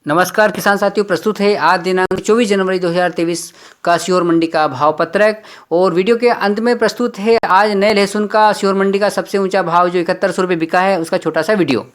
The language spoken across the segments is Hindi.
नमस्कार किसान साथियों, प्रस्तुत है आज दिनांक 24 जनवरी 2023 का श्योर मंडी का भाव पत्रक। और वीडियो के अंत में प्रस्तुत है आज नए लहसुन का श्योर मंडी का सबसे ऊंचा भाव जो 7100 रुपये बिका है उसका छोटा सा वीडियो।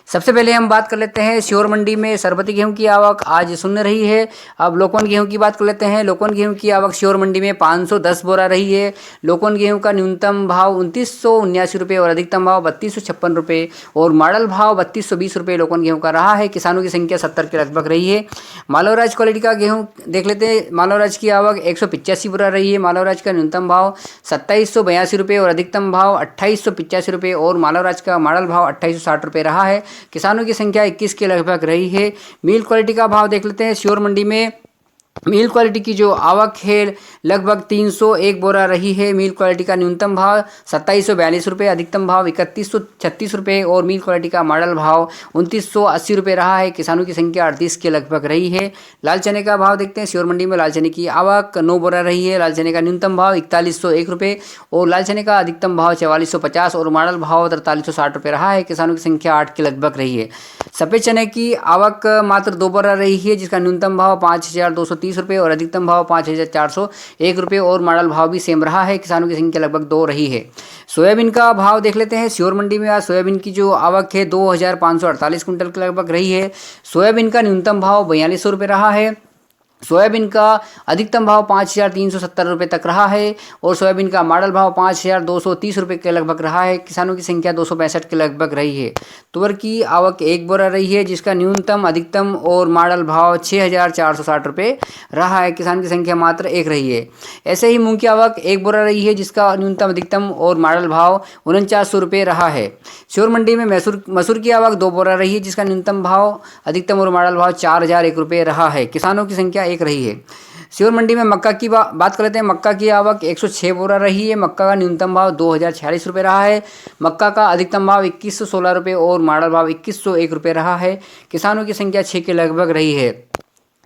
सबसे पहले हम बात कर लेते हैं श्योर मंडी में सरबती गेहूं की आवक आज शून्य रही है। अब लोकवन गेहूं की बात कर लेते हैं। लोकवन गेहूं की आवक श्योर मंडी में 510 बोरा रही है। लोकवन गेहूं का न्यूनतम भाव 2979 रुपये और अधिकतम भाव 3256 रुपये और मॉडल भाव 3220 रुपये लोकवन गेहूं का रहा है। किसानों की संख्या 70 के लगभग रही है। मालवराज क्वालिटी का गेहूँ देख लेते हैं। मालवराज की आवक 185 बोरा रही है। मालवराज का न्यूनतम भाव 2782 रुपये और अधिकतम भाव 2885 रुपये और मालवराज का मॉडल भाव 2860 रुपये रहा है। किसानों की संख्या 21 के लगभग रही है। मिल क्वालिटी का भाव देख लेते हैं। श्योर मंडी में मिल क्वालिटी की जो आवक है लगभग 301 बोरा रही है। मिल क्वालिटी का न्यूनतम भाव 2742 रुपये, अधिकतम भाव 3136 रुपये और मिल क्वालिटी का मॉडल भाव 2980 रुपये रहा है। किसानों की संख्या 38 के लगभग रही है। लाल चने का भाव देखते हैं। श्योर मंडी में लाल चने की आवक 9 बोरा रही है। लाल चने का न्यूनतम भाव 4101 रुपये और लाल चने का अधिकतम भाव 4450 और मॉडल भाव 4360 रुपये रहा है। किसानों की संख्या 8 के लगभग रही है। सफ़ेद चने की आवक मात्र 2 बोरा रही है, जिसका न्यूनतम भाव 5230 रुपये और अधिकतम भाव 5401 रुपये और मॉडल भाव भी सेम रहा है। किसानों की संख्या लगभग 2 रही है। सोयाबीन का भाव देख लेते हैं। श्योर मंडी में आज सोयाबीन की जो आवक है 2548 कुंटल के लगभग रही है। सोयाबीन का न्यूनतम भाव 4200 रुपये रहा है। सोयाबीन का अधिकतम भाव 5370 रुपये तक रहा है और सोयाबीन का मॉडल भाव 5230 रुपये के लगभग रहा है। किसानों की संख्या 265 के लगभग रही है। तुअर की आवक 1 बोरा रही है, जिसका न्यूनतम अधिकतम और मॉडल भाव 6460 रुपये रहा है। किसान की संख्या मात्र 1 रही है। ऐसे ही मूंग की आवक 1 बोरा रही है, जिसका न्यूनतम अधिकतम और मॉडल भाव 4900 रुपये रहा है। श्योर मंडी में मसूर की आवक 2 बोरा रही है, जिसका न्यूनतम भाव अधिकतम और मॉडल भाव 4001 रुपये रहा है। किसानों की संख्या 1 रही है। श्योर मंडी में मक्का की बात कर लेते हैं। मक्का की आवक 106 बोरा रही है। मक्का का न्यूनतम भाव 2046 रुपये रहा है। मक्का का अधिकतम भाव 2116 रुपये और मॉडल भाव 2101 रुपये रहा है। किसानों की संख्या 6 के लगभग रही है।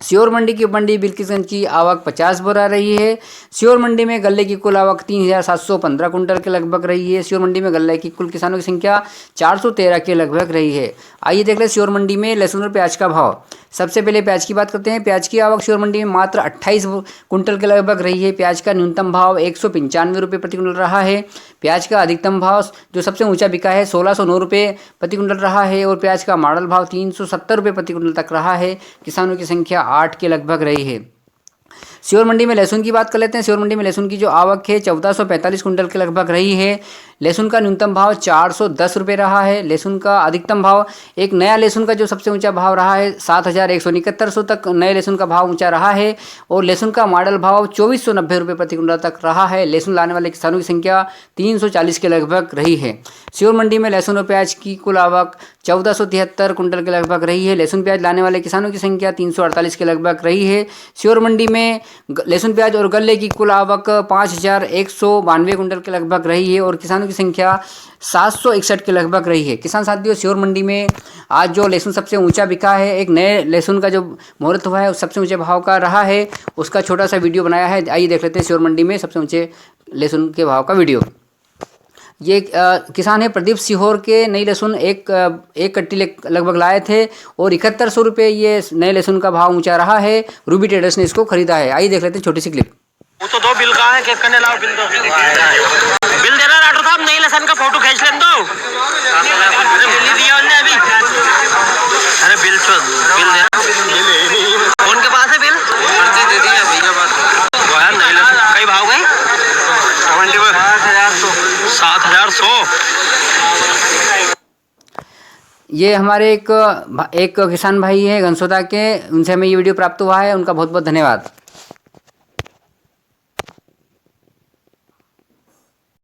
श्योर मंडी की मंडी बिल्किसगंज की आवक 50 बोरा रही है। श्योर मंडी में गल्ले की कुल आवक 3715 कुंटल के लगभग रही है। श्योर मंडी में गल्ले की कुल किसानों की संख्या 413 के लगभग रही है। आइए देख लें श्योर मंडी में लहसुन और प्याज का भाव। सबसे पहले प्याज की बात करते हैं। प्याज की आवक श्योर मंडी में मात्र 28 कुंटल के लगभग रही है। प्याज का न्यूनतम भाव 195 रुपये प्रति कुंटल रहा है। प्याज का अधिकतम भाव जो सबसे ऊंचा बिका है 1609 रुपये प्रति कुंटल रहा है और प्याज का मॉडल भाव 370 रुपये प्रति कुंटल तक रहा है। किसानों की संख्या 8 के लगभग रही है। श्योर मंडी में लहसुन की बात कर लेते हैं। श्योर मंडी में लहसुन की जो आवक है 1445 कुंटल के लगभग रही है। लहसुन का न्यूनतम भाव 410 रुपये रहा है। लहसुन का अधिकतम भाव एक नया लहसुन का जो सबसे ऊंचा भाव रहा है 7100 तक नए लहसुन का भाव ऊंचा रहा है और लहसुन का मॉडल भाव 2490 रुपये प्रति कुंटल तक रहा है। लहसुन लाने वाले किसानों की संख्या 340 के लगभग रही है। श्योर मंडी में लहसुन और प्याज की कुल आवक 1473 कुंटल के लगभग रही है। लहसुन प्याज लाने वाले किसानों की संख्या 348 के लगभग रही है। श्योर मंडी में लहसुन प्याज और गल्ले की कुल आवक 5192 कुंटल के लगभग रही है और किसानों की संख्या 761 के लगभग रही है। किसान साथियों, श्योर मंडी में आज जो लहसुन सबसे ऊंचा बिका है, एक नए लहसुन का जो मुहूर्त हुआ है उस सबसे ऊंचे भाव का रहा है, उसका छोटा सा वीडियो बनाया है। आइए देख लेते हैं श्योर मंडी में सबसे ऊंचे लहसुन के भाव का वीडियो। ये किसान है प्रदीप सीहोर के नई लहसुन एक कट्टी लगभग लाए थे और 7100 रुपये ये नए लहसुन का भाव ऊंचा रहा है। रूबी ट्रेडर्स ने इसको खरीदा है। आइए देख लेते हैं छोटी सी क्लिप। वो तो 2 बिल का है, केक करने लाओ बिल। दो बिल देना डॉक्टर साहब, नई लहसुन का फोटो खींच लें दो। अरे बिल ही दिया उन्होंने अभी। अरे बिल देना, कौन के पास है बिल? दे दिया भैया बात। यार नई लहसुन कई भाव गई? 7100। ये हमारे एक किसान भाई हैं घनसोदा के, उनसे हमें ये वीडियो प्राप्त हुआ है। उनका बहुत बहुत धन्यवाद।